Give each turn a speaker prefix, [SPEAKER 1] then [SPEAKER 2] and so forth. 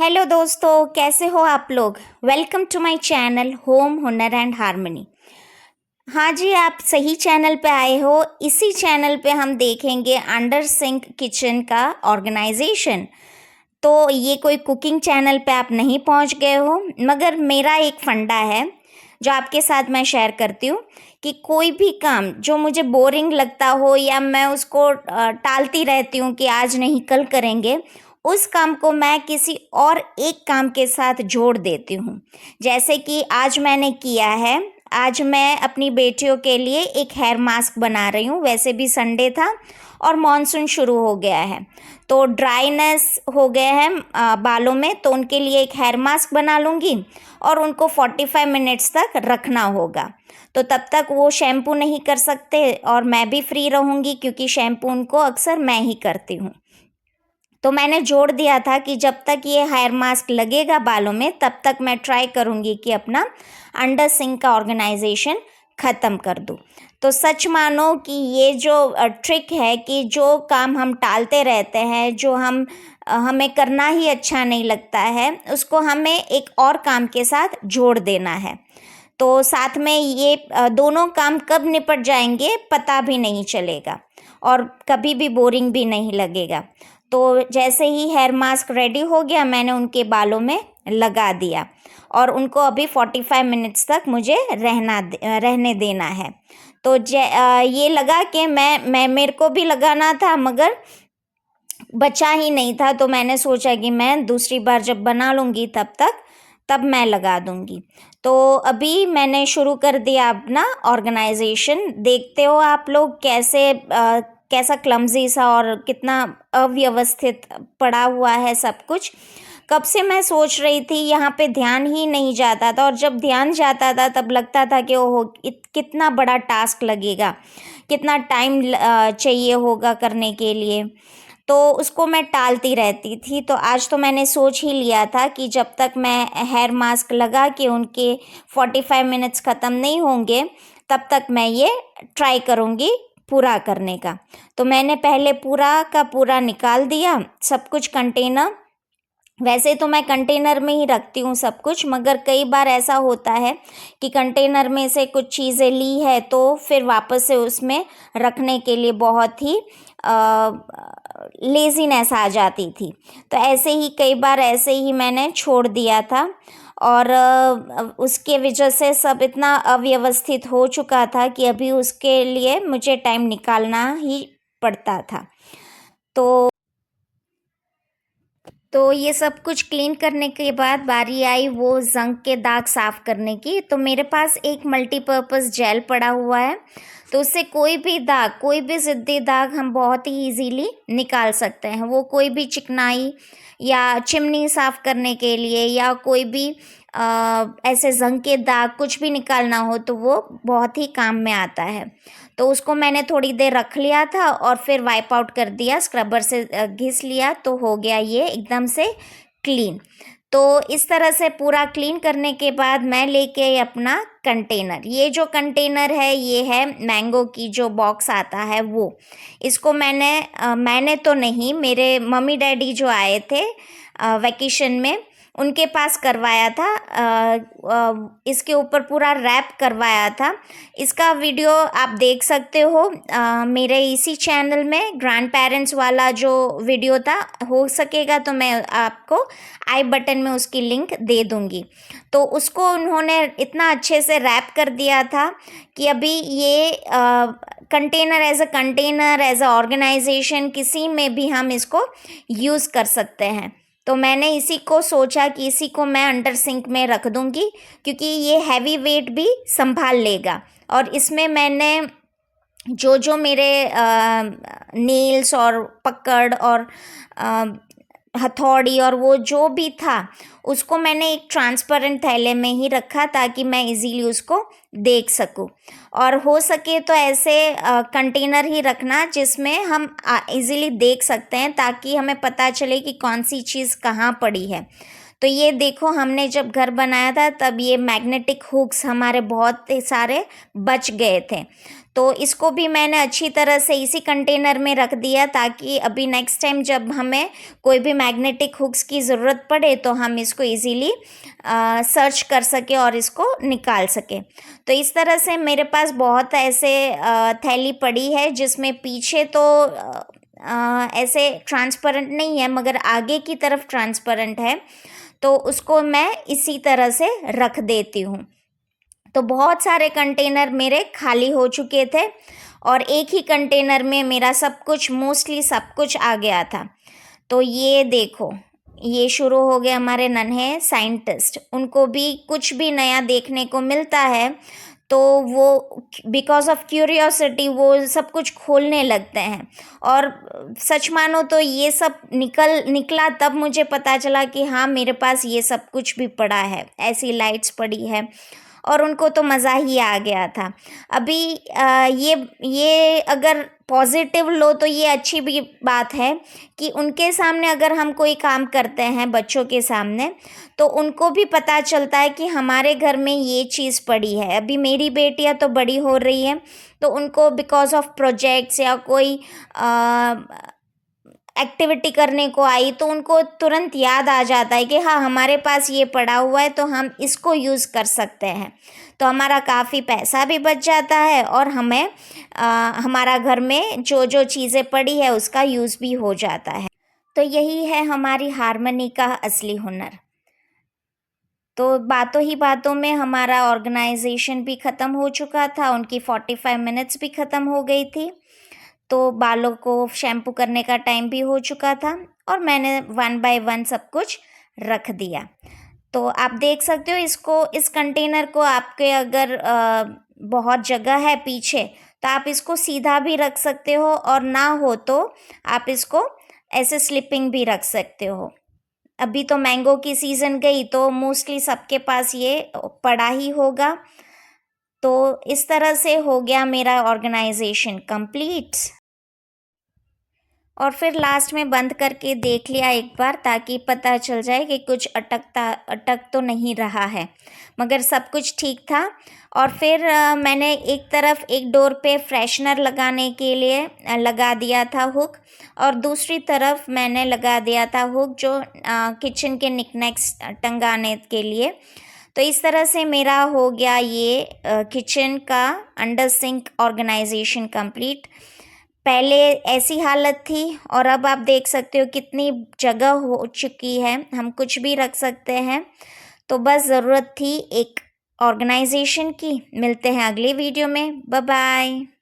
[SPEAKER 1] Hello दोस्तों, कैसे हो आप लोग। Welcome to my channel Home Hunar and Harmony. हाँ जी, आप सही चैनल पे आए हो। इसी चैनल पे हम देखेंगे अंडर सिंक किचन का ऑर्गेनाइजेशन। तो ये कोई कुकिंग चैनल पे आप नहीं पहुंच गए हो, मगर मेरा एक फंडा है जो आपके साथ मैं शेयर करती हूँ कि कोई भी काम जो मुझे बोरिंग लगता हो या मैं उसको टालती रहती हूँ कि आज नहीं कल करेंगे, उस काम को मैं किसी और एक काम के साथ जोड़ देती हूँ। जैसे कि आज मैंने किया है, आज मैं अपनी बेटियों के लिए एक हेयर मास्क बना रही हूँ। वैसे भी संडे था और मॉनसून शुरू हो गया है, तो ड्राइनेस हो गए हैं बालों में, तो उनके लिए एक हेयर मास्क बना लूँगी और उनको 45 मिनट्स तक रखना होगा। तो तब तक वो शैम्पू नहीं कर सकते और मैं भी फ्री रहूँगी, क्योंकि शैम्पू उनको अक्सर मैं ही करती हूँ। तो मैंने जोड़ दिया था कि जब तक ये हेयर मास्क लगेगा बालों में, तब तक मैं ट्राई करूँगी कि अपना अंडर सिंक का ऑर्गेनाइजेशन ख़त्म कर दूँ। तो सच मानो कि ये जो ट्रिक है कि जो काम हम टालते रहते हैं, जो हमें करना ही अच्छा नहीं लगता है, उसको हमें एक और काम के साथ जोड़ देना है। तो साथ में ये दोनों काम कब निपट जाएंगे पता भी नहीं चलेगा और कभी भी बोरिंग भी नहीं लगेगा। तो जैसे ही हेयर मास्क रेडी हो गया, मैंने उनके बालों में लगा दिया और उनको अभी 45 मिनट्स तक मुझे रहने देना है। तो ये लगा कि मैं मेरे को भी लगाना था, मगर बचा ही नहीं था। तो मैंने सोचा कि मैं दूसरी बार जब बना लूँगी तब मैं लगा दूँगी। तो अभी मैंने शुरू कर दिया अपना ऑर्गेनाइजेशन। देखते हो आप लोग कैसा क्लमजी सा और कितना अव्यवस्थित पड़ा हुआ है सब कुछ। कब से मैं सोच रही थी, यहाँ पे ध्यान ही नहीं जाता था, और जब ध्यान जाता था तब लगता था कि ओहो कितना बड़ा टास्क लगेगा, कितना टाइम चाहिए होगा करने के लिए। तो उसको मैं टालती रहती थी। तो आज तो मैंने सोच ही लिया था कि जब तक मैं हेयर मास्क लगा के उनके 45 मिनट्स ख़त्म नहीं होंगे, तब तक मैं ये ट्राई करूँगी पूरा करने का। तो मैंने पहले पूरा का पूरा निकाल दिया सब कुछ कंटेनर। वैसे तो मैं कंटेनर में ही रखती हूँ सब कुछ, मगर कई बार ऐसा होता है कि कंटेनर में से कुछ चीज़ें ली है तो फिर वापस से उसमें रखने के लिए बहुत ही लेज़ीनेस आ जाती थी। तो ऐसे ही कई बार ऐसे ही मैंने छोड़ दिया था और उसके वजह से सब इतना अव्यवस्थित हो चुका था कि अभी उसके लिए मुझे टाइम निकालना ही पड़ता था। तो ये सब कुछ क्लीन करने के बाद बारी आई वो जंग के दाग साफ़ करने की। तो मेरे पास एक मल्टीपर्पज़ जेल पड़ा हुआ है, तो उससे कोई भी दाग, कोई भी ज़िद्दी दाग हम बहुत ही इजीली निकाल सकते हैं। वो कोई भी चिकनाई या चिमनी साफ़ करने के लिए या कोई भी ऐसे जंग के दाग कुछ भी निकालना हो तो वो बहुत ही काम में आता है। तो उसको मैंने थोड़ी देर रख लिया था और फिर वाइप आउट कर दिया, स्क्रबर से घिस लिया, तो हो गया ये एकदम से क्लीन। तो इस तरह से पूरा क्लीन करने के बाद मैं लेके आई अपना कंटेनर। ये जो कंटेनर है ये है मैंगो की जो बॉक्स आता है वो। इसको मैंने तो नहीं, मेरे मम्मी डैडी जो आए थे वैकेशन में, उनके पास करवाया था। इसके ऊपर पूरा रैप करवाया था। इसका वीडियो आप देख सकते हो मेरे इसी चैनल में, ग्रैंड पेरेंट्स वाला जो वीडियो था। हो सकेगा तो मैं आपको आई बटन में उसकी लिंक दे दूँगी। तो उसको उन्होंने इतना अच्छे से रैप कर दिया था कि अभी ये कंटेनर एज अ ऑर्गेनाइजेशन किसी में भी हम इसको यूज़ कर सकते हैं। तो मैंने इसी को सोचा कि इसी को मैं अंडर सिंक में रख दूंगी, क्योंकि ये हैवी वेट भी संभाल लेगा। और इसमें मैंने जो जो मेरे नेल्स और पकड़ और हथौड़ी और वो जो भी था, उसको मैंने एक ट्रांसपेरेंट थैले में ही रखा ताकि मैं इजीली उसको देख सकूं। और हो सके तो ऐसे कंटेनर ही रखना जिसमें हम इजीली देख सकते हैं, ताकि हमें पता चले कि कौन सी चीज़ कहाँ पड़ी है। तो ये देखो, हमने जब घर बनाया था तब ये मैग्नेटिक हुक्स हमारे बहुत सारे बच गए थे। तो इसको भी मैंने अच्छी तरह से इसी कंटेनर में रख दिया, ताकि अभी नेक्स्ट टाइम जब हमें कोई भी मैग्नेटिक हुक्स की ज़रूरत पड़े तो हम इसको इजीली सर्च कर सके और इसको निकाल सके। तो इस तरह से मेरे पास बहुत ऐसे थैली पड़ी है जिसमें पीछे तो ऐसे ट्रांसपेरेंट नहीं है मगर आगे की तरफ ट्रांसपेरेंट है, तो उसको मैं इसी तरह से रख देती हूँ। तो बहुत सारे कंटेनर मेरे खाली हो चुके थे और एक ही कंटेनर में मेरा सब कुछ, मोस्टली सब कुछ आ गया था। तो ये देखो, ये शुरू हो गए हमारे नन्हे साइंटिस्ट। उनको भी कुछ भी नया देखने को मिलता है तो वो बिकॉज ऑफ क्यूरियोसिटी वो सब कुछ खोलने लगते हैं। और सच मानो तो ये सब निकला तब मुझे पता चला कि हाँ, मेरे पास ये सब कुछ भी पड़ा है, ऐसी लाइट्स पड़ी है, और उनको तो मज़ा ही आ गया था। अभी ये अगर पॉजिटिव लो तो ये अच्छी भी बात है कि उनके सामने अगर हम कोई काम करते हैं बच्चों के सामने, तो उनको भी पता चलता है कि हमारे घर में ये चीज़ पड़ी है। अभी मेरी बेटियां तो बड़ी हो रही हैं, तो उनको बिकॉज ऑफ प्रोजेक्ट्स या कोई एक्टिविटी करने को आई तो उनको तुरंत याद आ जाता है कि हाँ, हमारे पास ये पड़ा हुआ है तो हम इसको यूज़ कर सकते हैं। तो हमारा काफ़ी पैसा भी बच जाता है और हमें हमारा घर में जो जो चीज़ें पड़ी है उसका यूज़ भी हो जाता है। तो यही है हमारी हारमनी का असली हुनर। तो बातों ही बातों में हमारा ऑर्गेनाइजेशन भी ख़त्म हो चुका था, उनकी 45 मिनट्स भी ख़त्म हो गई थी। तो बालों को शैम्पू करने का टाइम भी हो चुका था और मैंने 1 बाय 1 सब कुछ रख दिया। तो आप देख सकते हो इसको, इस कंटेनर को आपके अगर बहुत जगह है पीछे तो आप इसको सीधा भी रख सकते हो, और ना हो तो आप इसको ऐसे स्लिपिंग भी रख सकते हो। अभी तो मैंगो की सीज़न गई तो मोस्टली सबके पास ये पड़ा ही होगा। तो इस तरह से हो गया मेरा ऑर्गेनाइजेशन कंप्लीट। और फिर लास्ट में बंद करके देख लिया एक बार, ताकि पता चल जाए कि कुछ अटक तो नहीं रहा है, मगर सब कुछ ठीक था। और फिर मैंने एक तरफ एक डोर पे फ्रेशनर लगाने के लिए लगा दिया था हुक, और दूसरी तरफ मैंने लगा दिया था हुक जो किचन के निकनेक्स टंगाने के लिए। तो इस तरह से मेरा हो गया ये किचन का अंडर सिंक ऑर्गेनाइजेशन कंप्लीट। पहले ऐसी हालत थी और अब आप देख सकते हो कितनी जगह हो चुकी है, हम कुछ भी रख सकते हैं। तो बस ज़रूरत थी एक ऑर्गेनाइजेशन की। मिलते हैं अगली वीडियो में, बाय बाय।